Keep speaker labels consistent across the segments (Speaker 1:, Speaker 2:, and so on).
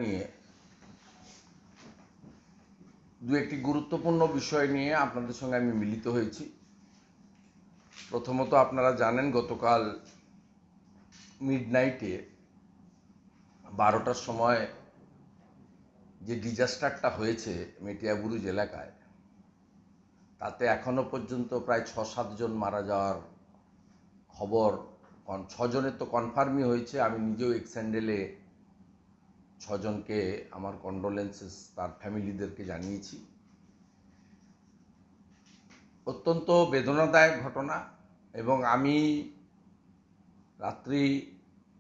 Speaker 1: নিয়ে দু একটি গুরুত্বপূর্ণ বিষয় নিয়ে আপনাদের সঙ্গে আমি মিলিত হয়েছি। প্রথমত আপনারা জানেন গতকাল মিডনাইটে 12টার সময় যে ডিজাস্টারটা হয়েছে মেটিয়াবুরুজ এলাকায়, তাতে এখনো পর্যন্ত প্রায় 6-7 জন মারা যাওয়ার খবর, 6 জনের তো কনফার্মই হয়েছে। আমি নিজেও এক্স হ্যান্ডেলে 6 জনকে আমার কন্ডোলেন্সেস তার ফ্যামিলিদেরকে জানিয়েছি। অত্যন্ত বেদনাদায়ক ঘটনা, এবং আমি রাত্রি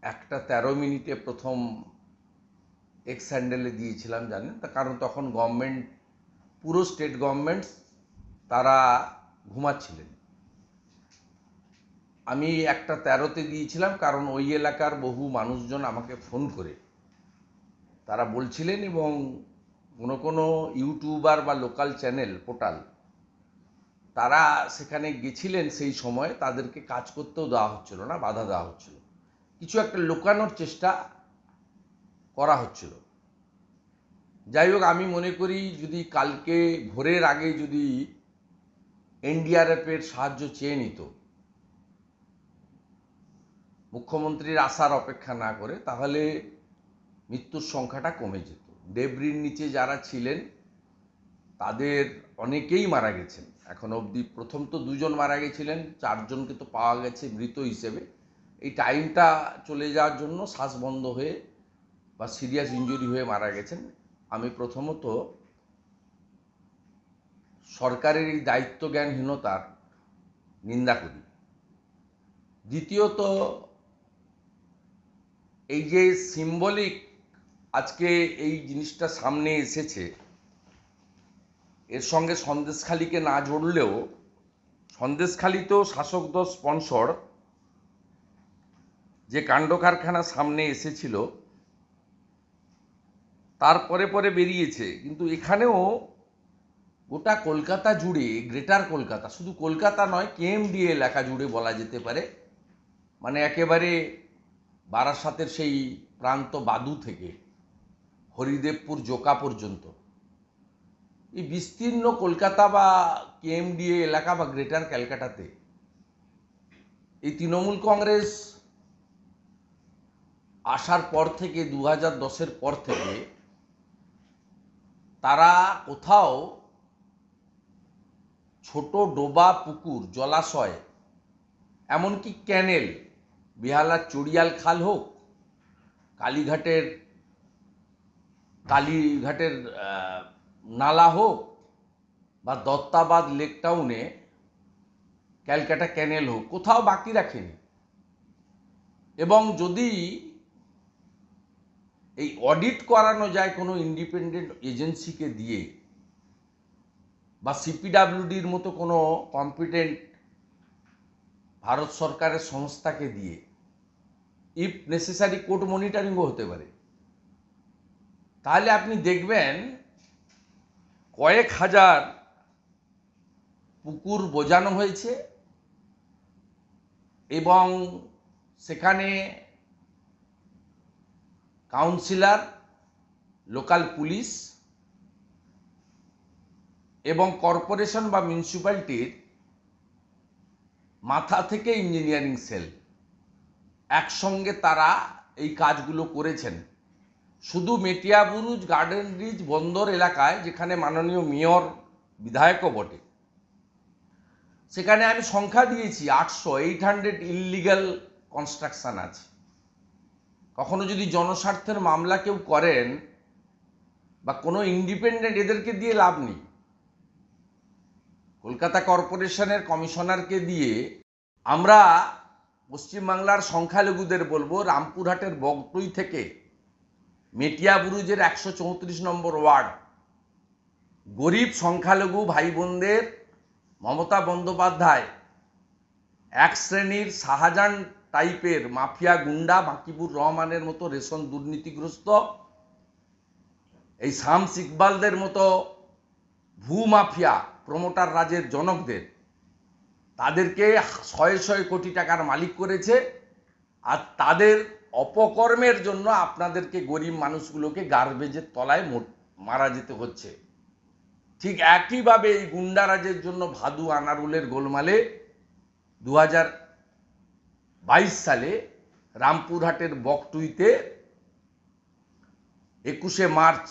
Speaker 1: 1:13 প্রথম এক্স হ্যান্ডেলে দিয়েছিলাম, জানেন তা, কারণ তখন গভর্নমেন্ট, পুরো স্টেট গভর্নমেন্ট তারা ঘুমাচ্ছিলেন। আমি 1:13 দিয়েছিলাম কারণ ওই এলাকার বহু মানুষজন আমাকে ফোন করে তারা বলছিলেন, এবং কোনো ইউটিউবার বা লোকাল চ্যানেল পোর্টাল তারা সেখানে গেছিলেন সেই সময়, তাদেরকে কাজ করতেও দেওয়া হচ্ছিল না, বাধা দেওয়া হচ্ছিল, কিছু একটা লুকানোর চেষ্টা করা হচ্ছিল। যাই হোক, আমি মনে করি যদি কালকে ভোরের আগে যদি এনডিআরএফের সাহায্য চেয়ে নিত, মুখ্যমন্ত্রীর আসার অপেক্ষা না করে, তাহলে মৃত্যুর সংখ্যাটা কমে যেত। ডেবরির নিচে যারা ছিলেন তাদের অনেকেই মারা গেছেন এখন অবধি। প্রথম তো 2 জন মারা গেছিলেন, 4 জনকে তো পাওয়া গেছে মৃত হিসেবে। এই টাইমটা চলে যাওয়ার জন্য শ্বাস বন্ধ হয়ে বা সিরিয়াস ইনজুরি হয়ে মারা গেছেন। আমি প্রথমত সরকারের এই দায়িত্বজ্ঞানহীনতার নিন্দা করি। দ্বিতীয়ত, এই যে সিম্বলিক আজকে এই জিনিসটা সামনে এসেছে, এর সঙ্গে সন্দেশখালীকে না জড়লেও, সন্দেশখালীতেও শাসক দল স্পন্সর যে কাণ্ড কারখানা সামনে এসেছিল তারপরে পরে বেরিয়েছে, কিন্তু এখানেও গোটা কলকাতা জুড়ে, গ্রেটার কলকাতা, শুধু কলকাতা নয়, কেএমডিএ এলাকা জুড়ে বলা যেতে পারে, মানে একেবারে বারাসাতের সেই প্রান্ত বাদু থেকে হরিদেবপুর জোকা পর্যন্ত, এই বিস্তীর্ণ কলকাতা বা কেএমডিএ এলাকা বা গ্রেটার ক্যালকাটাতে এই তৃণমূল কংগ্রেস আসার পর থেকে, 2010-এর পর থেকে, তারা কোথাও ছোট ডোবা, পুকুর, জলাশয়, এমনকি ক্যানেল, বেহালার চড়িয়াল খাল হোক, কালীঘাটের নালা হোক, বা দত্তাবাদ লেক টাউনে ক্যালকাটা ক্যানেল হোক, কোথাও বাকি রাখেনি। এবং যদি এই অডিট করানো যায় কোনো ইন্ডিপেন্ডেন্ট এজেন্সিকে দিয়ে, বা সিপিডাব্লিউডির মতো কোনো কম্পিটেন্ট ভারত সরকারের সংস্থাকে দিয়ে, ইফ নেসেসারি কোর্ট মনিটরিংও হতে পারে, তাহলে আপনি দেখবেন কয়েক হাজার পুকুর বোঝানো হয়েছে, এবং সেখানে কাউন্সিলর, লোকাল পুলিশ এবং কর্পোরেশন বা মিউনিসিপ্যালিটির মাথা থেকে ইঞ্জিনিয়ারিং সেল একসঙ্গে তারা এই কাজগুলো করেছেন। শুধু মেটিয়াবুরুজ, গার্ডেন ব্রিজ, বন্দর এলাকায়, যেখানে মাননীয় মেয়র বিধায়কও বটে, সেখানে আমি সংখ্যা দিয়েছি 800 ইললিগাল কনস্ট্রাকশন আছে। কখনো যদি জনস্বার্থের মামলা কেউ করেন বা কোনো ইন্ডিপেন্ডেন্ট, এদেরকে দিয়ে লাভ নেই। কলকাতা কর্পোরেশনের কমিশনারকে দিয়ে আমরা পশ্চিমবাংলার সংখ্যালঘুদের বলবো, রামপুরহাটের বগটুই থেকে মেটিয়াবুরুজের 134 নম্বর ওয়ার্ড গরিব সংখ্যালঘু ভাই বোনদের মমতা বন্দ্যোপাধ্যায় এক শ্রেণীর শাহজাহান টাইপের মাফিয়া গুন্ডা, বাকিবুর রহমানের মতো রেশন দুর্নীতিগ্রস্ত, এই শামস ইকবালদের মতো ভূ মাফিয়া প্রমোটার রাজের জনকদের, তাদেরকে 100 কোটি টাকার মালিক করেছে, আর তাদের অপকর্মের জন্য আপনাদেরকে গরিব মানুষগুলোকে গার্বেজের তলায় মারা যেতে হচ্ছে। ঠিক একইভাবে এই গুন্ডারাজের জন্য ভাদু আনারুলের গোলমালে 2022 সালে রামপুরহাটের বকটুইতে 21শে মার্চ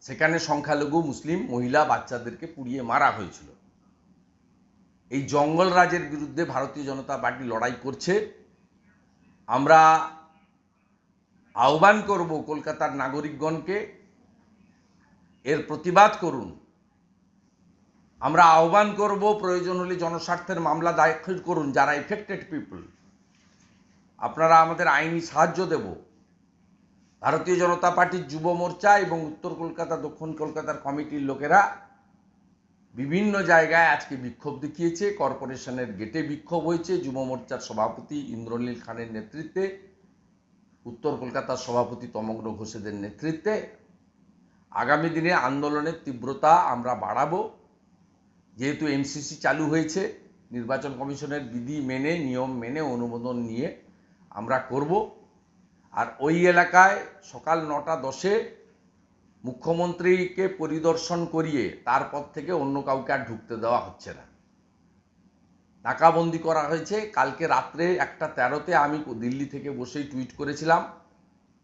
Speaker 1: সেখানে সংখ্যালঘু মুসলিম মহিলা বাচ্চাদেরকে পুড়িয়ে মারা হয়েছিল। এই জঙ্গল রাজের বিরুদ্ধে ভারতীয় জনতা পার্টি লড়াই করছে। আমরা আহ্বান করব কলকাতার নাগরিকগণকে, এর প্রতিবাদ করুন। আমরা আহ্বান করব প্রয়োজন হলে জনস্বার্থের মামলা দাখিল করুন যারা এফেক্টেড পিপল, আপনারা আমাদের আইনি সাহায্য দেব। ভারতীয় জনতা পার্টির যুব মোর্চা এবং উত্তর কলকাতা দক্ষিণ কলকাতার কমিটির লোকেরা বিভিন্ন জায়গায় আজকে বিক্ষোভ দেখিয়েছে। কর্পোরেশনের গেটে বিক্ষোভ হয়েছে যুব মোর্চার সভাপতি ইন্দ্রনীল খানের নেতৃত্বে, উত্তর কলকাতার সভাপতি তমগ্ন ঘোষেদের নেতৃত্বে। আগামী দিনে আন্দোলনের তীব্রতা আমরা বাড়াবো। যেহেতু এমসিসি চালু হয়েছে, নির্বাচন কমিশনের বিধি মেনে নিয়ম মেনে অনুমোদন নিয়ে আমরা করব। আর ওই এলাকায় সকাল 9টা 10-এ মুখ্যমন্ত্রীকে পরিদর্শন করিয়ে তারপর থেকে অন্য কাউকে আর ঢুকতে দেওয়া হচ্ছে না। নাকাবন্দি করা হয়েছে। কালকে রাত্রে 1টা 13-তে আমি দিল্লি থেকে বসেই টুইট করেছিলাম,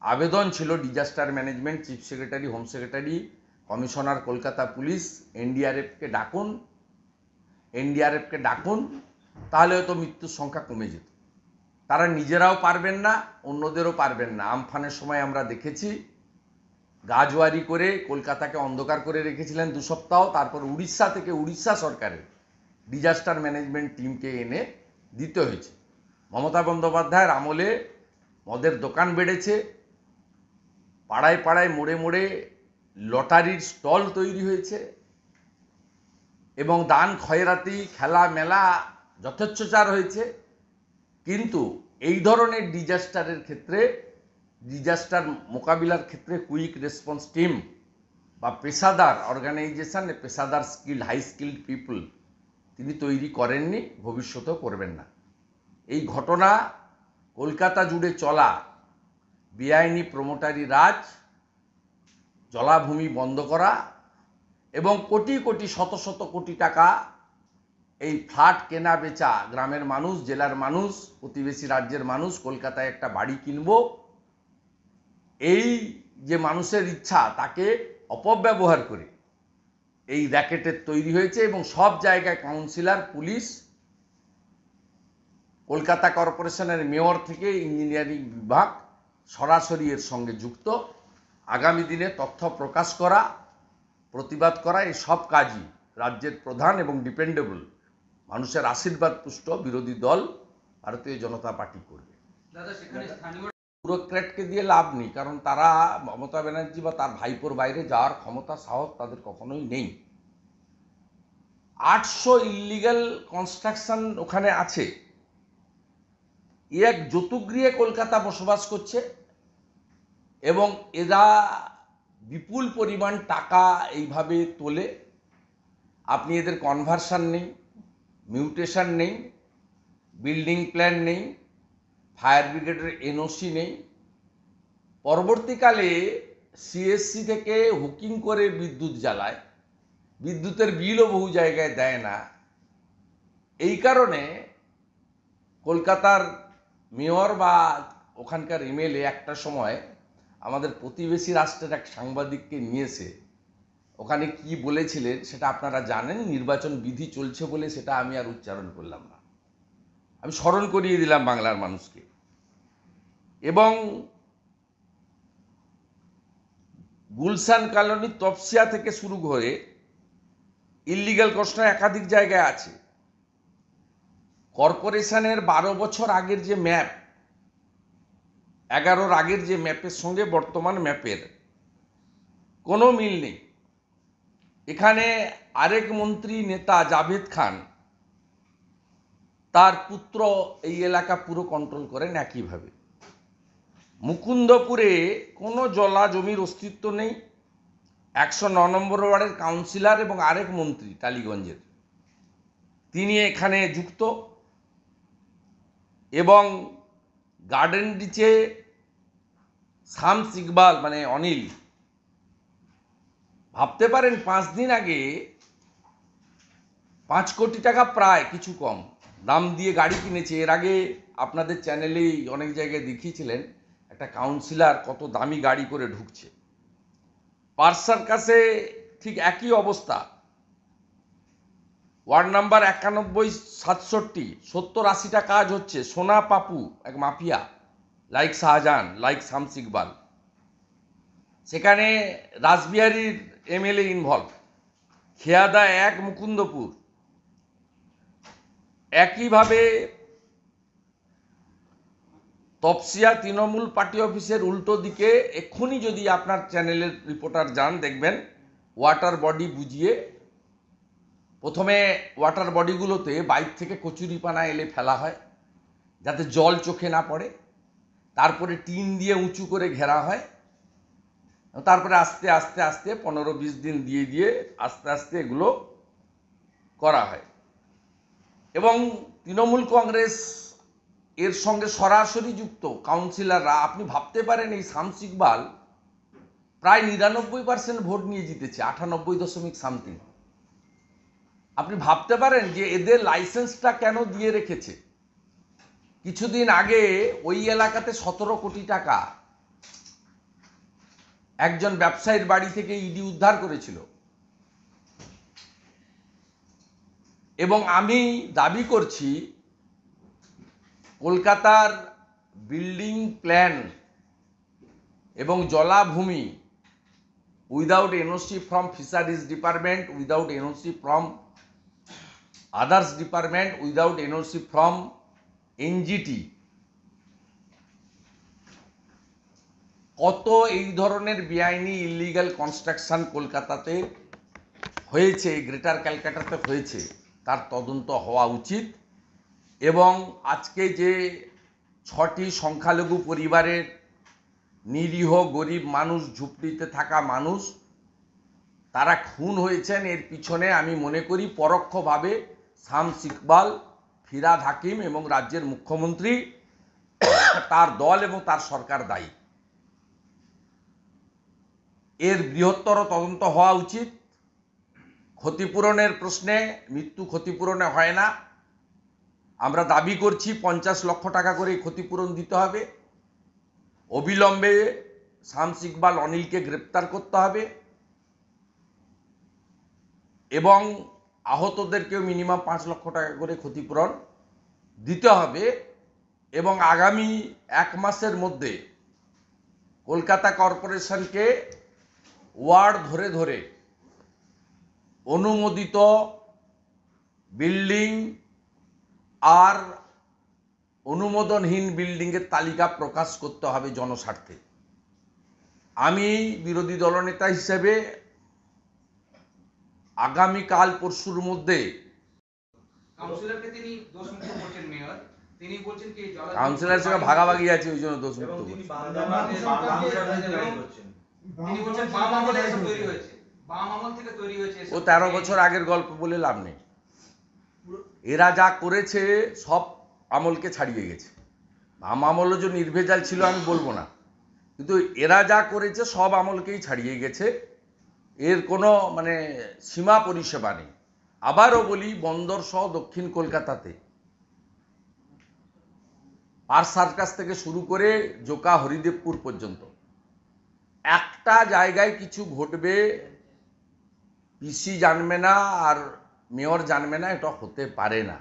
Speaker 1: আবেদন ছিল disaster management, chief secretary, home secretary, commissioner Kolkata police, এনডিআরএফকে ডাকুন, তাহলে হয়তো মৃত্যুর সংখ্যা কমে যেত। তারা নিজেরাও পারবেন না, অন্যদেরও পারবেন না। আমফানের সময় আমরা দেখেছি গাজওয়ারি করে কলকাতাকে অন্ধকার করে রেখেছিলেন 2 সপ্তাহ। তারপর উড়িষ্যা থেকে উড়িষ্যা সরকারের ডিজাস্টার ম্যানেজমেন্ট টিমকে এনে দিতে হয়েছে। মমতা বন্দ্যোপাধ্যায়ের আমলে মদের দোকান বেড়েছে, পাড়ায় পাড়ায় মোড়ে মোড়ে লটারির স্টল তৈরি হয়েছে এবং দান খয়রাতি খেলা মেলা যথেচ্ছাচার হয়েছে। কিন্তু এই ধরনের ডিজাস্টারের ক্ষেত্রে, ডিজাস্টার মোকাবিলার ক্ষেত্রে কুইক রেসপন্স টিম বা পেশাদার অর্গানাইজেশন, পেশাদার হাই স্কিল্ড পিপল তিনি তৈরি করেননি, ভবিষ্যতেও করবেন না। এই ঘটনা কলকাতা জুড়ে চলা বেআইনি প্রমোটারি রাজ, জলাভূমি বন্ধ করা এবং কোটি কোটি শত শত কোটি টাকা এই ফ্ল্যাট কেনা বেচা, গ্রামের মানুষ, জেলার মানুষ, প্রতিবেশী রাজ্যের মানুষ কলকাতায় একটা বাড়ি কিনব, এই যে মানুষের ইচ্ছা তাকে অপব্যবহার করে এই র্যাকেটের তৈরি হয়েছে। এবং সব জায়গায় কাউন্সিলর, পুলিশ, কলকাতা কর্পোরেশনের মেয়র থেকে ইঞ্জিনিয়ারিং বিভাগ সরাসরি এর সঙ্গে যুক্ত। আগামী দিনে তথ্য প্রকাশ করা, প্রতিবাদ করা, এই সব কাজই রাজ্যের প্রধান এবং ডিপেন্ডেবল মানুষের আশীর্বাদ পুষ্ট বিরোধী দল ভারতীয় জনতা পার্টি করবে। ব্যুরোক্র্যাটকে দিয়ে লাভ নেই, কারণ তারা মমতা ব্যানার্জি বা তার ভাইপোর বাইরে যাওয়ার ক্ষমতা, সাহস তাদের কখনোই নেই। 800 ইলিগাল কনস্ট্রাকশন ওখানে আছে। এক যতুগৃহে কলকাতা বসবাস করছে এবং এরা বিপুল পরিমাণ টাকা এইভাবে তোলে। আপনি এদের কনভার্সন নেই, মিউটেশন নেই, বিল্ডিং প্ল্যান নেই, ফায়ার ব্রিগেডের এনওসি নেই। পরবর্তীকালে সিএসসি থেকে হুকিং করে বিদ্যুৎ জ্বালায়, বিদ্যুতের বিলও বহু জায়গায় দেয় না। এই কারণে কলকাতার মেয়র বা ওখানকার এমএলএ একটা সময় আমাদের প্রতিবেশী রাষ্ট্রের এক সাংবাদিককে নিয়েছে, ওখানে কি বলেছিলেন সেটা আপনারা জানেন। নির্বাচন বিধি চলছে বলে সেটা আমি আর উচ্চারণ করলাম না, আমি স্মরণ করিয়ে দিলাম বাংলার মানুষকে। এবং গুলশান কলোনি, তপসিয়া থেকে শুরু করে ইলিগাল কনস্ট্রাকশন একাধিক জায়গায় আছে। কর্পোরেশনের 12 বছর আগের যে ম্যাপ, 11-র আগের যে ম্যাপের সঙ্গে বর্তমান ম্যাপের কোনো মিল নেই। এখানে আরেক মন্ত্রী নেতা জাভেদ খান, তার পুত্র এই এলাকা পুরো কন্ট্রোল করেন একইভাবে। মুকুন্দপুরে কোনো জলা জমির অস্তিত্ব নেই। 109 নম্বর ওয়ার্ডের কাউন্সিলর এবং আরেক মন্ত্রী টালিগঞ্জের, তিনি এখানে যুক্ত। এবং গার্ডেন রিচে শামস ইকবাল মানে অনিল, ভাবতে পারেন 5 দিন আগে 5 কোটি টাকা প্রায় কিছু কম দাম দিয়ে গাড়ি কিনেছে। এর আগে আপনাদের চ্যানেলেই অনেক জায়গায় দেখিয়েছিলেন একটা কাউন্সিলর কত দামি গাড়ি করে ঢুকছে। পার্ক সার্কাসে ঠিক একই অবস্থা। ওয়ার্ড নাম্বার 91, 67, 70-80টা কাজ হচ্ছে। সোনা পাপু এক mafia, like Shahjahan, like Shams Iqbal, সেখানে রাসবিহারীর এমএলএ ইনভলভ। খেয়াদা 1, মুকুন্দপুর একইভাবে। তপসিয়া তৃণমূল পার্টি অফিসের উল্টো দিকে এক্ষুনি যদি আপনার চ্যানেলের রিপোর্টার যান দেখবেন ওয়াটার বডি বুঝিয়ে, প্রথমে ওয়াটার বডিগুলোতে বাইক থেকে কচুরিপানা এলে ফেলা হয় যাতে জল চোখে না পড়ে, তারপরে টিন দিয়ে উঁচু করে ঘেরা হয়, তারপরে আস্তে আস্তে আস্তে 15-20 দিন দিয়ে দিয়ে আস্তে আস্তে এগুলো করা হয়। এবং তৃণমূল কংগ্রেস এর সঙ্গে সরাসরি যুক্ত কাউন্সিলররা, আপনি ভাবতে পারেন এই শামস ইকবাল প্রায় 99% ভোট নিয়ে জিতেছে, 98.something। আপনি ভাবতে পারেন যে এদের লাইসেন্সটা কেন দিয়ে রেখেছে। কিছুদিন আগে ওই এলাকাতে 17 কোটি টাকা একজন ব্যবসায়ীর বাড়ি থেকে ইডি উদ্ধার করেছিল। এবং আমি দাবি করছি কলকাতার বিল্ডিং প্ল্যান এবং জলাভূমি without NOC from fisheries department, without NOC from others department, without NOC from NGT, কত এই ধরনের বেআইনি ইলিগাল কনস্ট্রাকশন কলকাতাতে হয়েছে, গ্রেটার ক্যালকাটাতে হয়েছে, তার তদন্ত হওয়া উচিত। এবং আজকে যে 6টি সংখ্যালঘু পরিবারের নিরীহ গরিব মানুষ, ঝুপড়িতে থাকা মানুষ, তারা খুন হয়েছেন, এর পিছনে আমি মনে করি পরোক্ষভাবে শামস ইকবাল, ফিরহাদ হাকিম এবং রাজ্যের মুখ্যমন্ত্রী, তার দল এবং তার সরকার দায়ী। এর বৃহত্তর তদন্ত হওয়া উচিত। ক্ষতিপূরণের প্রশ্নে, মৃত্যু ক্ষতিপূরণে হয় না, আমরা দাবি করছি 50 লক্ষ টাকা করে ক্ষতিপূরণ দিতে হবে। অবিলম্বে শামস ইকবাল, অনিলকে গ্রেপ্তার করতে হবে এবং আহতদেরকেও মিনিমাম 5 লক্ষ টাকা করে ক্ষতিপূরণ দিতে হবে। এবং আগামী 1 মাসের মধ্যে কলকাতা কর্পোরেশনকে ওয়ার্ড ধরে ধরে অনুমোদিত বিল্ডিং আর অনুমোদনহীন বিল্ডিংয়ের তালিকা প্রকাশ করতে হবে জনস্বার্থে। আমি বিরোধী দলনেতা হিসেবে আগামীকাল পরশুর মধ্যে
Speaker 2: কাউন্সিলরকে তিনি দোষমুক্ত করছেন মেয়র, তিনি বলছেন কি
Speaker 1: কাউন্সিলরের সঙ্গে ভাগাভাগি আছে, ওই জন্য দোষমুক্ত করছেন।
Speaker 2: তিনি বলছেন বাম আমলে এসব তৈরি হয়েছে, বাম আমল থেকে তৈরি হয়েছে।
Speaker 1: ও 13 বছর আগের গল্প বলে লাভ নেই। এরা যা করেছে সব আমলকে ছাড়িয়ে গেছে। বাম আমলও যে নির্ভেজাল ছিল আমি বলবো না, কিন্তু এরা যা করেছে সব আমলকেই ছাড়িয়ে গেছে। এর কোনো মানে সীমা পরিষেবা নেই। আবারও বলি, বন্দর সহ দক্ষিণ কলকাতাতে পার্ক সার্কাস থেকে শুরু করে জোকা হরিদেবপুর পর্যন্ত একটা জায়গায় কিছু ঘটবে, পিসি জানবে না আর মেয়র জানবে না, এটা হতে পারে না।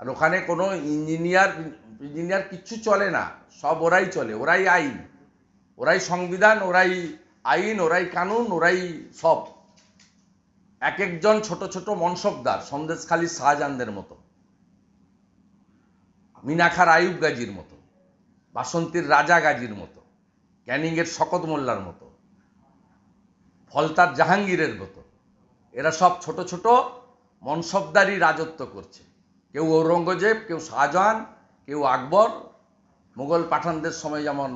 Speaker 1: আর ওখানে কোনো ইঞ্জিনিয়ার কিচ্ছু চলে না, সব ওরাই চলে, ওরাই আইন, ওরাই সংবিধান, ওরাই আইন, ওরাই কানুন, ওরাই সব। এক একজন ছোট ছোট মনসবদার, সন্দেশখালী শাহজাহানদের মতো, মিনাখার আয়ুব গাজীর মতো, বাসন্তীর রাজা গাজীর মতো, ক্যানিংয়ের শকত মোল্লার মতো, ফলতার জাহাঙ্গীরের মতো। এরা সব ছোট ছোট মনসবদারি রাজত্ব করছে। কেউ ঔরঙ্গজেব, কেউ শাহজাহান, কেউ আকবর, মুঘল পাঠানদের সময় যেমন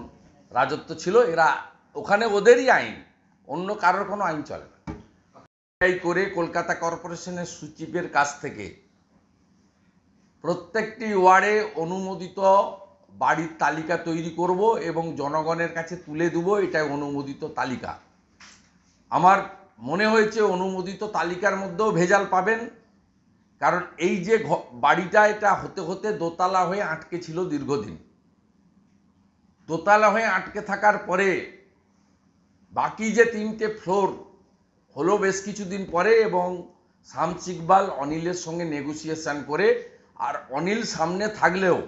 Speaker 1: রাজত্ব ছিল, এরা ওখানে ওদেরই আইন, অন্য কারোর কোনো আইন চলে না। এই করে কলকাতা কর্পোরেশনের সচিবের কাছ থেকে প্রত্যেকটি ওয়ার্ডে অনুমোদিত বাড়ির তালিকা তৈরি করব এবং জনগণের কাছে তুলে দেবো, এটাই অনুমোদিত তালিকা। আমার মনে হয়েছে অনুমোদিত তালিকার মধ্যেও ভেজাল পাবেন, কারণ এই যে বাড়িটা এটা হতে হতে দোতলা হয়ে আটকে ছিল দীর্ঘদিন। দোতলা হয়ে আটকে থাকার পরে বাকি যে 3টে ফ্লোর হলো বেশ কিছুদিন পরে, এবং শামস ইকবাল অনিলের সঙ্গে নেগোসিয়েশন করে, আর অনিল সামনে থাকলেও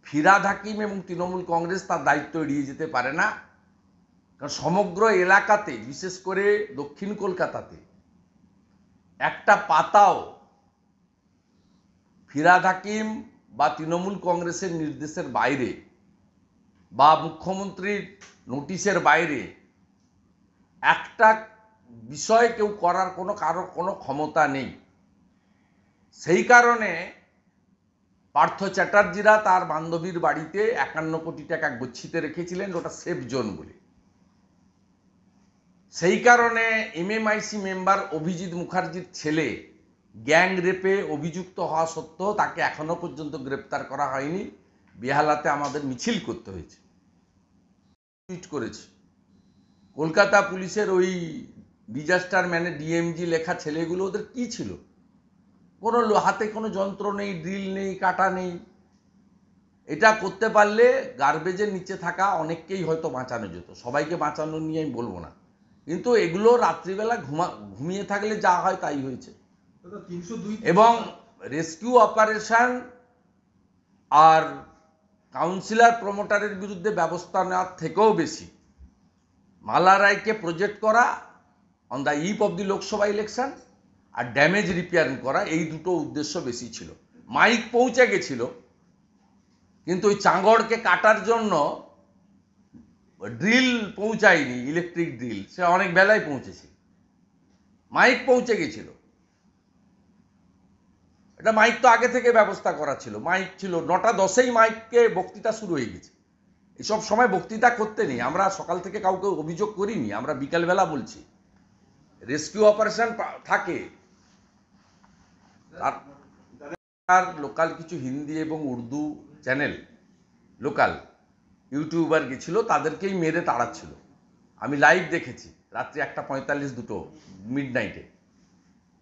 Speaker 1: ফিরহাদ হাকিম এবং তৃণমূল কংগ্রেস তার দায়িত্ব এড়িয়ে যেতে পারে না। কারণ সমগ্র এলাকাতে, বিশেষ করে দক্ষিণ কলকাতাতে একটা পাতাও ফিরহাদ হাকিম বা তৃণমূল কংগ্রেসের নির্দেশের বাইরে বা মুখ্যমন্ত্রীর নোটিশের বাইরে একটা বিষয় কেউ করার কারোর কোনো ক্ষমতা নেই। সেই কারণে পার্থ চ্যাটার্জিরা তার বান্ধবীর বাড়িতে 51 কোটি টাকা গচ্ছিতে রেখেছিলেন, ওটা সেফ জোন বলে। সেই কারণে এমএমআইসি মেম্বার অভিজিৎ মুখার্জির ছেলে গ্যাং রেপে অভিযুক্ত হওয়া সত্ত্বেও তাকে এখনো পর্যন্ত গ্রেপ্তার করা হয়নি। বেহালাতে আমাদের মিছিল করতে হয়েছে। টুইট করেছে কলকাতা পুলিশের ওই ডিজাস্টার ম্যানে ডিএমজি লেখা ছেলেগুলো, ওদের কি ছিল? কোনো হাতে কোনো যন্ত্র নেই, ড্রিল নেই, কাটা নেই। এটা করতে পারলে গার্বেজের নিচে থাকা অনেককেই হয়তো বাঁচানো যেত। সবাইকে বাঁচানো নিয়ে আমি বলবো না, কিন্তু এগুলো রাত্রিবেলা ঘুমিয়ে থাকলে যা হয় তাই হয়েছে। এবং রেস্কিউ অপারেশন আর কাউন্সিলর প্রমোটারের বিরুদ্ধে ব্যবস্থা নেওয়ার থেকেও বেশি মালা রায়কে প্রজেক্ট করা on the eve of the Lok Sabha election আর ড্যামেজ রিপেয়ারিং করা, এই দুটো উদ্দেশ্য বেশি ছিল। মাইক পৌঁছে গেছিল, কিন্তু ওই চাঙড়কে কাটার জন্য ড্রিল পৌঁছায়নি, ইলেকট্রিক ড্রিল, সে অনেক বেলায় পৌঁছেছে। মাইক পৌঁছে গেছিল, এটা মাইক তো আগে থেকে ব্যবস্থা করা ছিল। মাইক ছিল 9:10 মাইককে বক্তৃতা শুরু হয়ে গেছে। এসব সময় বক্তৃতা করতে নেই। আমরা সকাল থেকে কাউকে অভিযোগ করিনি, আমরা বিকালবেলা বলছি রেস্কিউ অপারেশন থাকে। আর লোকাল কিছু হিন্দি এবং উর্দু চ্যানেল, লোকাল ইউটিউবার গেছিল, তাদেরকেই মেরে তাড়াচ্ছিল। আমি লাইভ দেখেছি রাত্রি 1:45 2 মিডনাইটে।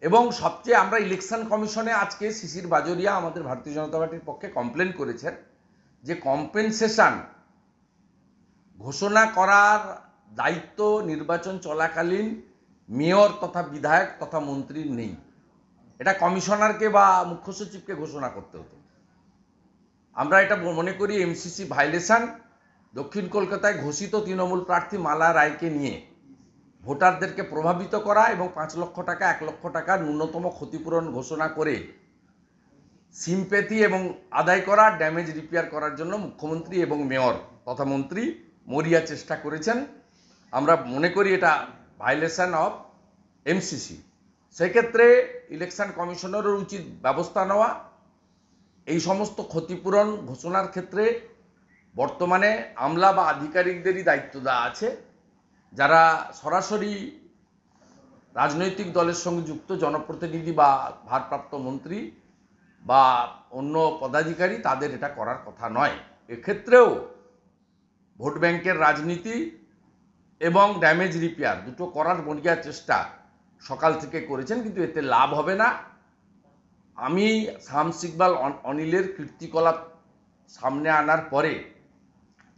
Speaker 1: এবং সবচেয়ে আমরা ইলেকশন কমিশনে আজকে শিশির বাজোরিয়া আমাদের ভারতীয় জনতা পার্টির পক্ষে কমপ্লেন করেছেন যে কম্পেনসেশন ঘোষণা করার দায়িত্ব নির্বাচন চলাকালীন মেয়র তথা বিধায়ক তথা মন্ত্রীর নেই। এটা কমিশনারকে বা মুখ্য সচিবকে ঘোষণা করতে হতো। আমরা এটা মনে করি এমসিসি ভাইলেশন। দক্ষিণ কলকাতায় ঘোষিত তৃণমূল প্রার্থী মালা রায়কে নিয়ে ভোটারদেরকে প্রভাবিত করা এবং 5 লক্ষ টাকা 1 লক্ষ টাকা ন্যূনতম ক্ষতিপূরণ ঘোষণা করে সিম্প্যাথি এবং আদায় করা, ড্যামেজ রিপেয়ার করার জন্য মুখ্যমন্ত্রী এবং মেয়র তথা মন্ত্রী মরিয়া চেষ্টা করেছেন। আমরা মনে করি এটা ভাইলেশন অফ এমসিসি। সেক্ষেত্রে ইলেকশন কমিশনেরও উচিত ব্যবস্থা নেওয়া। এই সমস্ত ক্ষতিপূরণ ঘোষণার ক্ষেত্রে বর্তমানে আমলা বা আধিকারিকদেরই দায়িত্ব দেওয়া আছে, যারা সরাসরি রাজনৈতিক দলের সঙ্গে যুক্ত জনপ্রতিনিধি বা ভারপ্রাপ্ত মন্ত্রী বা অন্য পদাধিকারী, তাদের এটা করার কথা নয়। এক্ষেত্রেও ভোট ব্যাংকের রাজনীতি এবং ড্যামেজ রিপেয়ার দুটো করার মরিয়া চেষ্টা সকাল থেকে করেছেন, কিন্তু এতে লাভ হবে না। আমি শামস ইকবাল অনিলের কীর্তিকলাপ সামনে আনার পরে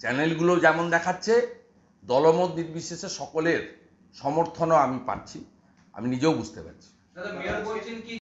Speaker 1: চ্যানেলগুলো যেমন দেখাচ্ছে, দলমত নির্বিশেষে সকলের সমর্থনও আমি পাচ্ছি, আমি নিজেও বুঝতে পারছি।
Speaker 2: দাদা, মেয়র বলছেন কি